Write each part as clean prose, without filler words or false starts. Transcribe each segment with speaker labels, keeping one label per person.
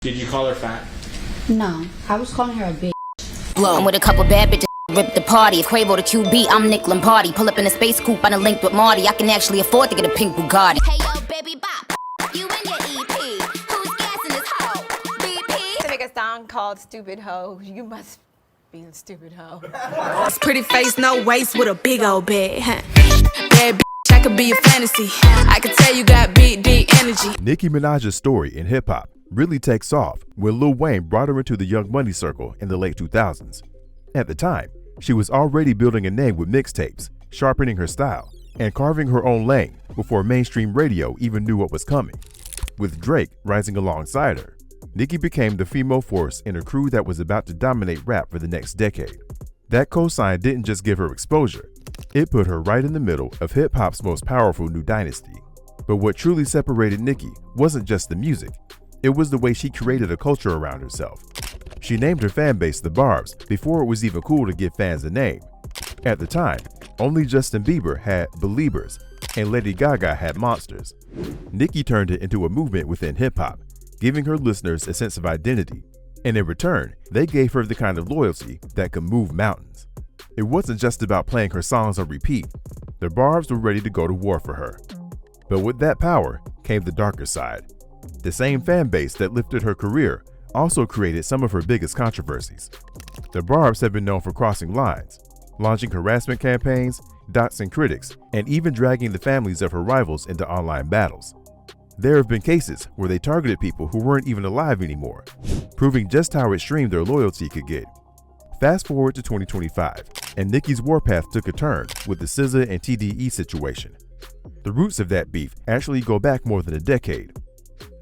Speaker 1: Did you call her fat?
Speaker 2: No, I was calling her a bitch.
Speaker 3: I'm with a couple bad bitches, rip the party. If Quavo the QB, I'm Nick Lombardi. Pull up in a space coupe, I done linked with Marty. I can actually afford to get a pink Bugatti. Hey yo, baby bop, you in your EP. Who's gassing this hoe? BP.
Speaker 4: To make a song called Stupid Hoe, you must be a stupid hoe.
Speaker 5: Pretty face, no waist, with a big old bag. Bad bitch, I could be a fantasy. I could tell you got big, deep energy.
Speaker 6: Nicki Minaj's story in hip-hop really takes off when Lil Wayne brought her into the Young Money circle in the late 2000s. At the time, she was already building a name with mixtapes, sharpening her style, and carving her own lane before mainstream radio even knew what was coming. With Drake rising alongside her, Nicki became the female force in a crew that was about to dominate rap for the next decade. That cosign didn't just give her exposure, it put her right in the middle of hip-hop's most powerful new dynasty. But what truly separated Nicki wasn't just the music, it was the way she created a culture around herself. She named her fan base the Barbs before it was even cool to give fans a name. At the time, only Justin Bieber had Beliebers and Lady Gaga had Monsters. Nicki turned it into a movement within hip-hop, giving her listeners a sense of identity. And in return, they gave her the kind of loyalty that could move mountains. It wasn't just about playing her songs on repeat. The Barbs were ready to go to war for her. But with that power came the darker side. The same fan base that lifted her career also created some of her biggest controversies. The Barbs have been known for crossing lines, launching harassment campaigns, doxing critics, and even dragging the families of her rivals into online battles. There have been cases where they targeted people who weren't even alive anymore, proving just how extreme their loyalty could get. Fast forward to 2025, and Nicki's warpath took a turn with the SZA and TDE situation. The roots of that beef actually go back more than a decade.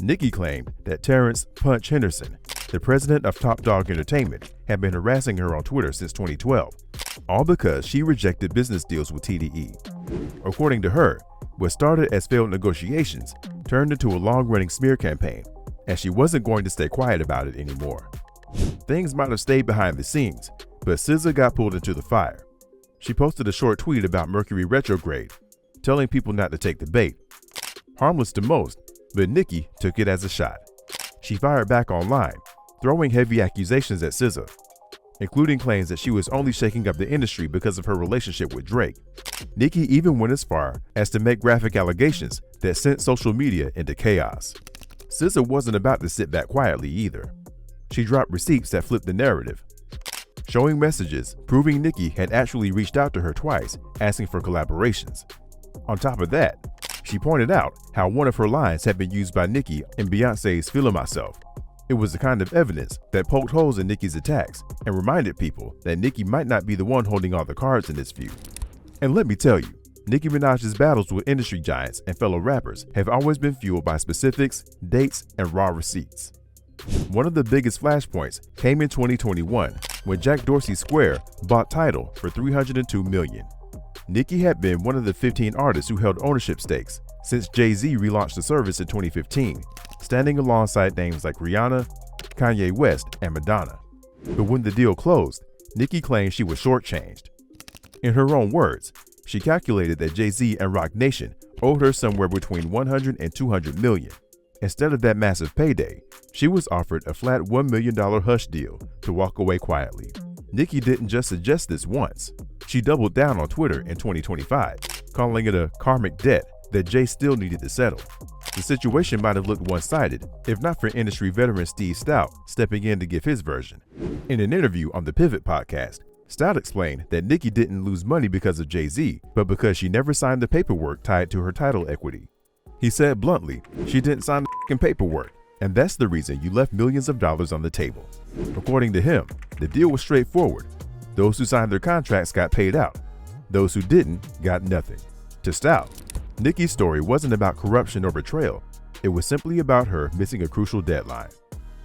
Speaker 6: Nicki claimed that Terrence "Punch" Henderson, the president of Top Dog Entertainment, had been harassing her on Twitter since 2012, all because she rejected business deals with TDE. According to her, what started as failed negotiations turned into a long-running smear campaign, and she wasn't going to stay quiet about it anymore. Things might have stayed behind the scenes, but SZA got pulled into the fire. She posted a short tweet about Mercury retrograde, telling people not to take the bait. Harmless to most, but Nicki took it as a shot. She fired back online, throwing heavy accusations at SZA, including claims that she was only shaking up the industry because of her relationship with Drake. Nicki even went as far as to make graphic allegations that sent social media into chaos. SZA wasn't about to sit back quietly either. She dropped receipts that flipped the narrative, showing messages proving Nicki had actually reached out to her twice asking for collaborations. On top of that, she pointed out how one of her lines had been used by Nicki in Beyoncé's "Feeling Myself." It was the kind of evidence that poked holes in Nicki's attacks and reminded people that Nicki might not be the one holding all the cards in this feud. And let me tell you, Nicki Minaj's battles with industry giants and fellow rappers have always been fueled by specifics, dates, and raw receipts. One of the biggest flashpoints came in 2021 when Jack Dorsey's Square bought Tidal for $302 million. Nicki had been one of the 15 artists who held ownership stakes since Jay-Z relaunched the service in 2015, standing alongside names like Rihanna, Kanye West, and Madonna. But when the deal closed, Nicki claimed she was shortchanged. In her own words, she calculated that Jay-Z and Roc Nation owed her somewhere between $100 and $200 million. Instead of that massive payday, she was offered a flat $1 million hush deal to walk away quietly. Nicki didn't just suggest this once. She doubled down on Twitter in 2025, calling it a karmic debt that Jay still needed to settle. The situation might have looked one-sided if not for industry veteran Steve Stoute stepping in to give his version. In an interview on the Pivot podcast, Stoute explained that Nicki didn't lose money because of Jay-Z, but because she never signed the paperwork tied to her title equity. He said bluntly, "She didn't sign the f***ing paperwork, and that's the reason you left millions of dollars on the table." According to him, the deal was straightforward. Those who signed their contracts got paid out. Those who didn't got nothing. To Stoute, Nicki's story wasn't about corruption or betrayal. It was simply about her missing a crucial deadline.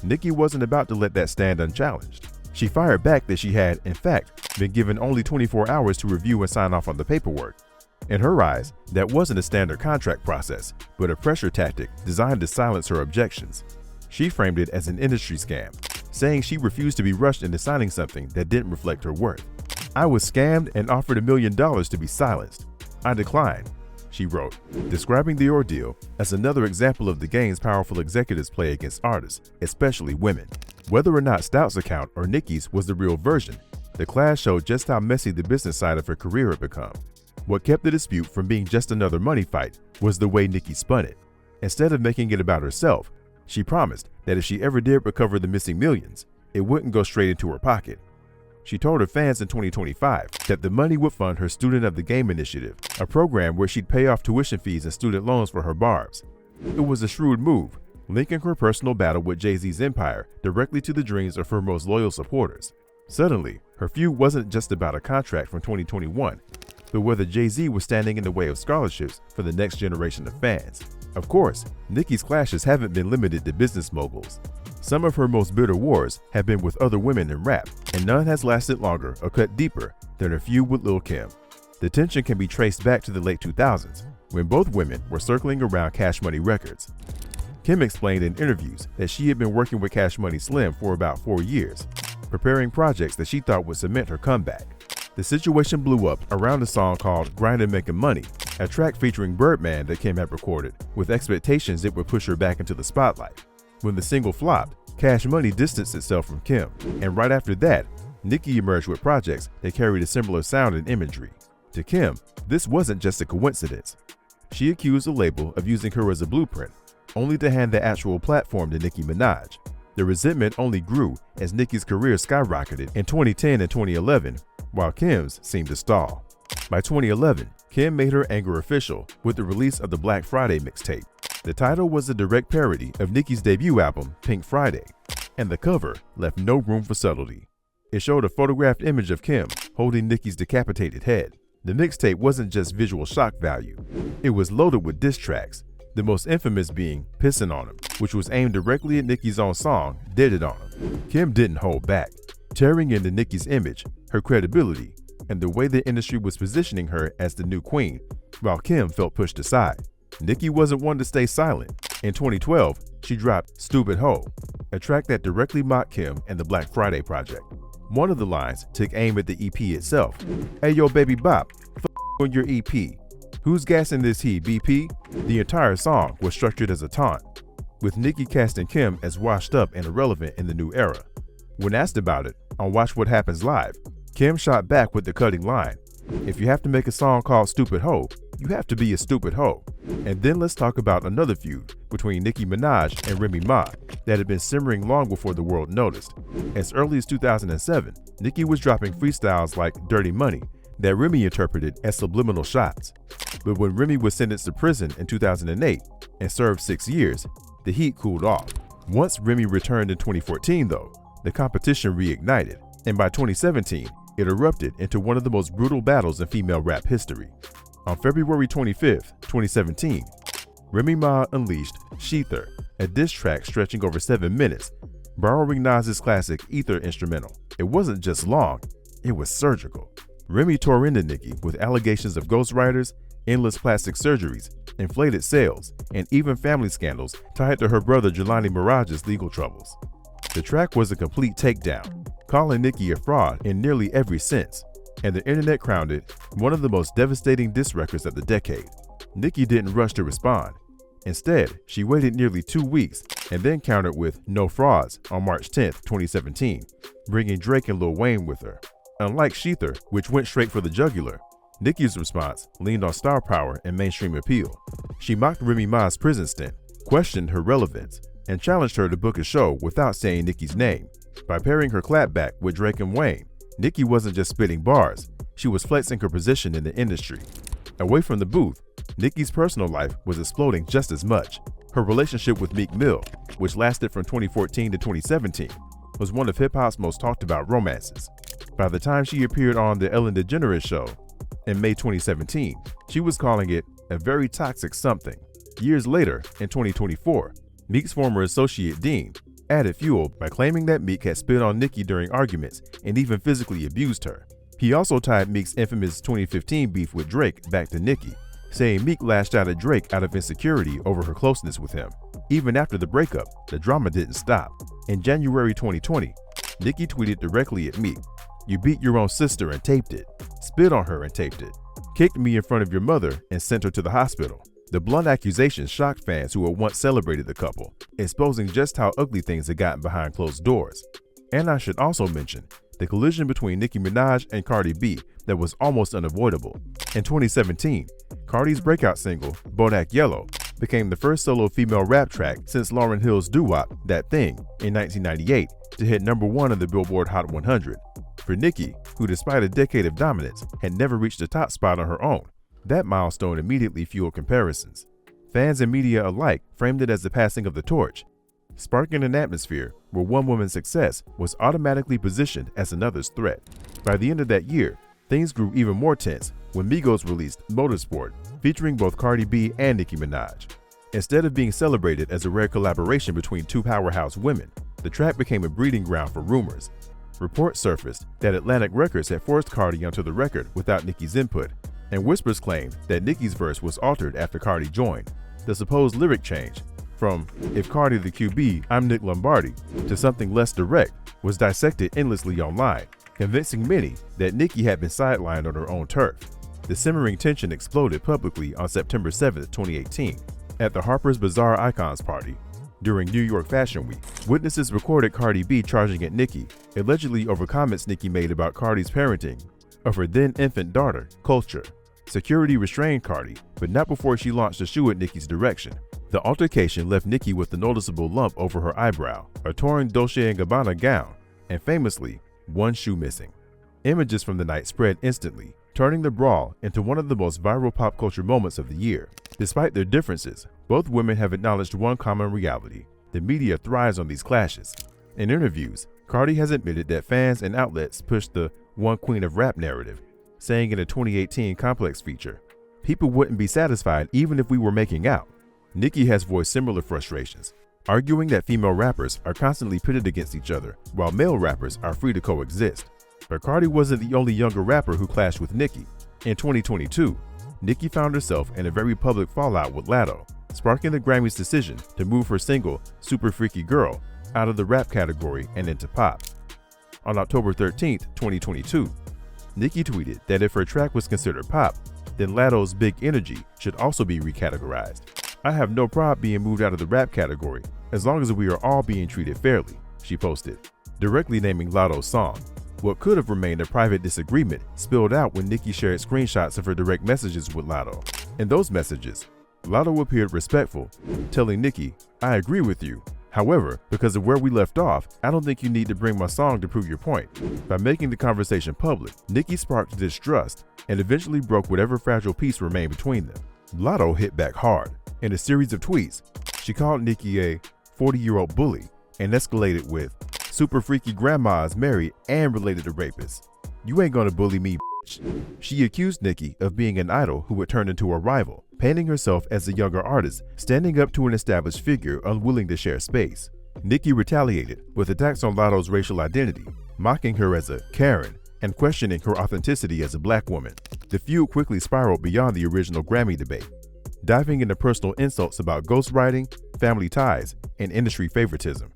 Speaker 6: Nicki wasn't about to let that stand unchallenged. She fired back that she had, in fact, been given only 24 hours to review and sign off on the paperwork. In her eyes, that wasn't a standard contract process, but a pressure tactic designed to silence her objections. She framed it as an industry scam, saying she refused to be rushed into signing something that didn't reflect her worth. "I was scammed and offered $1 million to be silenced. I declined. she wrote, describing the ordeal as another example of the game's powerful executives play against artists, especially women. Whether or not Stout's account or Nicki's was the real version, the clash showed just how messy the business side of her career had become. What kept the dispute from being just another money fight was the way Nicki spun it. Instead of making it about herself, she promised that if she ever did recover the missing millions, it wouldn't go straight into her pocket. She told her fans in 2025 that the money would fund her Student of the Game initiative, a program where she'd pay off tuition fees and student loans for her barbs. It was a shrewd move, linking her personal battle with Jay-Z's empire directly to the dreams of her most loyal supporters. Suddenly, her feud wasn't just about a contract from 2021, but whether Jay-Z was standing in the way of scholarships for the next generation of fans. Of course, Nicki's clashes haven't been limited to business moguls. Some of her most bitter wars have been with other women in rap, and none has lasted longer or cut deeper than her feud with Lil' Kim. The tension can be traced back to the late 2000s, when both women were circling around Cash Money Records. Kim explained in interviews that she had been working with Cash Money Slim for about 4 years, preparing projects that she thought would cement her comeback. The situation blew up around a song called Grindin' Makin' Money, a track featuring Birdman that Kim had recorded, with expectations it would push her back into the spotlight. When the single flopped, Cash Money distanced itself from Kim, and right after that, Nicki emerged with projects that carried a similar sound and imagery. To Kim, this wasn't just a coincidence. She accused the label of using her as a blueprint, only to hand the actual platform to Nicki Minaj. The resentment only grew as Nicki's career skyrocketed in 2010 and 2011, while Kim's seemed to stall. By 2011, Kim made her anger official with the release of the Black Friday mixtape. The title was a direct parody of Nicki's debut album, Pink Friday, and the cover left no room for subtlety. It showed a photographed image of Kim holding Nicki's decapitated head. The mixtape wasn't just visual shock value, it was loaded with diss tracks, the most infamous being Pissin' on Him, which was aimed directly at Nicki's own song, Did It On Him. Kim didn't hold back, tearing into Nicki's image, her credibility, and the way the industry was positioning her as the new queen, while Kim felt pushed aside. Nicki wasn't one to stay silent. In 2012, she dropped Stupid Hoe, a track that directly mocked Kim and the Black Friday project. One of the lines took aim at the EP itself. Hey yo baby bop, on your EP. Who's gassing this heat, BP? The entire song was structured as a taunt, with Nicki casting Kim as washed up and irrelevant in the new era. When asked about it on Watch What Happens Live, Kim shot back with the cutting line, if you have to make a song called Stupid Hoe, you have to be a stupid hoe. And then let's talk about another feud between Nicki Minaj and Remy Ma that had been simmering long before the world noticed. As early as 2007, Nicki was dropping freestyles like Dirty Money that Remy interpreted as subliminal shots. But when Remy was sentenced to prison in 2008 and served 6 years, the heat cooled off. Once Remy returned in 2014 though, the competition reignited, and by 2017, it erupted into one of the most brutal battles in female rap history. On February 25, 2017, Remy Ma unleashed Sheether, a diss track stretching over 7 minutes, borrowing Nas's classic Ether instrumental. It wasn't just long, it was surgical. Remy tore into Nicki with allegations of ghostwriters, endless plastic surgeries, inflated sales, and even family scandals tied to her brother Jelani Mirage's legal troubles. The track was a complete takedown, calling Nicki a fraud in nearly every sense, and the internet crowned it one of the most devastating diss records of the decade. Nicki didn't rush to respond. Instead, she waited nearly 2 weeks and then countered with No Frauds on March 10, 2017, bringing Drake and Lil Wayne with her. Unlike Sheether, which went straight for the jugular, Nicki's response leaned on star power and mainstream appeal. She mocked Remy Ma's prison stint, questioned her relevance, and challenged her to book a show without saying Nicki's name. By pairing her clapback with Drake and Wayne, Nicki wasn't just spitting bars, she was flexing her position in the industry. Away from the booth, Nicki's personal life was exploding just as much. Her relationship with Meek Mill, which lasted from 2014 to 2017, was one of hip-hop's most talked about romances. By the time she appeared on The Ellen DeGeneres Show in May 2017, she was calling it a very toxic something. Years later, in 2024, Meek's former associate Dean added fuel by claiming that Meek had spit on Nicki during arguments and even physically abused her. He also tied Meek's infamous 2015 beef with Drake back to Nicki, saying Meek lashed out at Drake out of insecurity over her closeness with him. Even after the breakup, the drama didn't stop. In January 2020, Nicki tweeted directly at Meek, You beat your own sister and taped it, spit on her and taped it, kicked me in front of your mother and sent her to the hospital. The blunt accusations shocked fans who had once celebrated the couple, exposing just how ugly things had gotten behind closed doors. And I should also mention the collision between Nicki Minaj and Cardi B that was almost unavoidable. In 2017, Cardi's breakout single, Bodak Yellow, became the first solo female rap track since Lauryn Hill's doo-wop, That Thing, in 1998 to hit #1 on the Billboard Hot 100. For Nicki, who despite a decade of dominance had never reached the top spot on her own, that milestone immediately fueled comparisons. Fans and media alike framed it as the passing of the torch, sparking an atmosphere where one woman's success was automatically positioned as another's threat. By the end of that year, things grew even more tense when Migos released Motorsport, featuring both Cardi B and Nicki Minaj. Instead of being celebrated as a rare collaboration between two powerhouse women, the track became a breeding ground for rumors. Reports surfaced that Atlantic Records had forced Cardi onto the record without Nicki's input, and whispers claimed that Nicki's verse was altered after Cardi joined. The supposed lyric change from "If Cardi the QB, I'm Nick Lombardi" to something less direct was dissected endlessly online, convincing many that Nicki had been sidelined on her own turf. The simmering tension exploded publicly on September 7, 2018, at the Harper's Bazaar Icons party. During New York Fashion Week, witnesses recorded Cardi B charging at Nicki, allegedly over comments Nicki made about Cardi's parenting of her then-infant daughter, Culture. Security restrained Cardi, but not before she launched a shoe at Nicki's direction. The altercation left Nicki with a noticeable lump over her eyebrow, a torn Dolce & Gabbana gown, and famously, one shoe missing. Images from the night spread instantly, turning the brawl into one of the most viral pop culture moments of the year. Despite their differences, both women have acknowledged one common reality: the media thrives on these clashes. In interviews, Cardi has admitted that fans and outlets pushed the "one queen of rap" narrative, saying in a 2018 Complex feature, "People wouldn't be satisfied even if we were making out." Nicki has voiced similar frustrations, arguing that female rappers are constantly pitted against each other, while male rappers are free to coexist. But Cardi wasn't the only younger rapper who clashed with Nicki. In 2022, Nicki found herself in a very public fallout with Latto, sparking the Grammys' decision to move her single, Super Freaky Girl, out of the rap category and into pop. On October 13, 2022, Nicki tweeted that if her track was considered pop, then Latto's Big Energy should also be recategorized. "I have no problem being moved out of the rap category, as long as we are all being treated fairly," she posted, directly naming Latto's song. What could have remained a private disagreement spilled out when Nicki shared screenshots of her direct messages with Latto. In those messages, Latto appeared respectful, telling Nicki, "I agree with you. However, because of where we left off, I don't think you need to bring my song to prove your point." By making the conversation public, Nicki sparked distrust and eventually broke whatever fragile peace remained between them. Latto hit back hard. In a series of tweets, she called Nicki a 40-year-old bully and escalated with, "Super freaky grandma is married and related to rapists. You ain't gonna bully me, bitch." She accused Nicki of being an idol who had turned into a rival, painting herself as a younger artist, standing up to an established figure unwilling to share space. Nicki retaliated with attacks on Latto's racial identity, mocking her as a Karen and questioning her authenticity as a black woman. The feud quickly spiraled beyond the original Grammy debate, diving into personal insults about ghostwriting, family ties, and industry favoritism.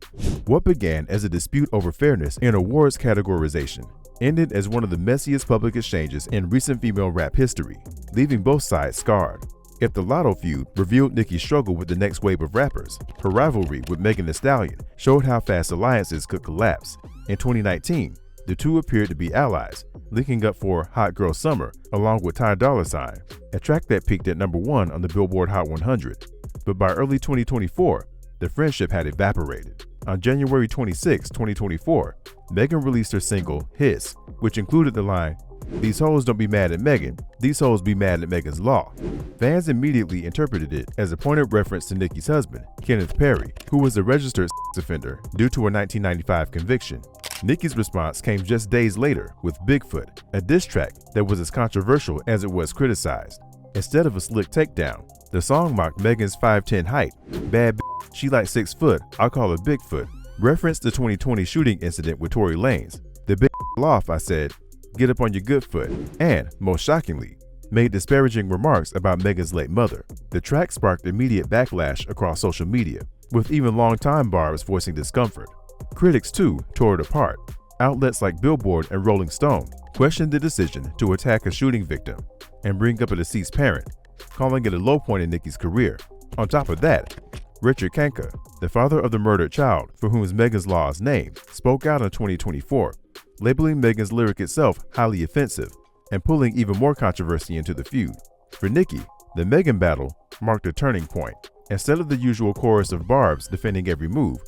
Speaker 6: What began as a dispute over fairness in awards categorization ended as one of the messiest public exchanges in recent female rap history, leaving both sides scarred. If the Latto feud revealed Nicki's struggle with the next wave of rappers, her rivalry with Megan Thee Stallion showed how fast alliances could collapse. In 2019, the two appeared to be allies, linking up for Hot Girl Summer along with Ty Dolla $ign, a track that peaked at #1 on the Billboard Hot 100. But by early 2024, the friendship had evaporated. On January 26, 2024, Megan released her single, Hiss, which included the line, "These hoes don't be mad at Megan, these hoes be mad at Megan's Law." Fans immediately interpreted it as a pointed reference to Nicki's husband, Kenneth Perry, who was a registered sex offender due to a 1995 conviction. Nicki's response came just days later with Bigfoot, a diss track that was as controversial as it was criticized. Instead of a slick takedown, the song mocked Megan's 5'10" height. "Bad bitch, she like 6 foot, I'll call her Bigfoot," referenced the 2020 shooting incident with Tory Lanez. "The big off," I said, "get up on your good foot," and, most shockingly, made disparaging remarks about Megan's late mother. The track sparked immediate backlash across social media, with even longtime barbs voicing discomfort. Critics, too, tore it apart, Outlets like Billboard and Rolling Stone questioned the decision to attack a shooting victim and bring up a deceased parent, calling it a low point in Nicki's career. On top of that, Richard Kanka, the father of the murdered child for whom Megan's Law is named, spoke out in 2024, labeling Megan's lyric itself highly offensive and pulling even more controversy into the feud. For Nicki, the Megan battle marked a turning point. Instead of the usual chorus of barbs defending every move,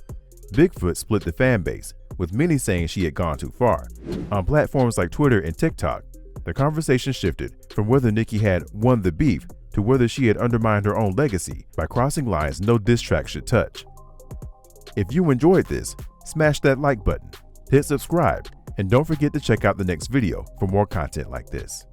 Speaker 6: Bigfoot split the fan base, with many saying she had gone too far. On platforms like Twitter and TikTok, the conversation shifted from whether Nicki had won the beef to whether she had undermined her own legacy by crossing lines no diss track should touch. If you enjoyed this, smash that like button, hit subscribe, and don't forget to check out the next video for more content like this.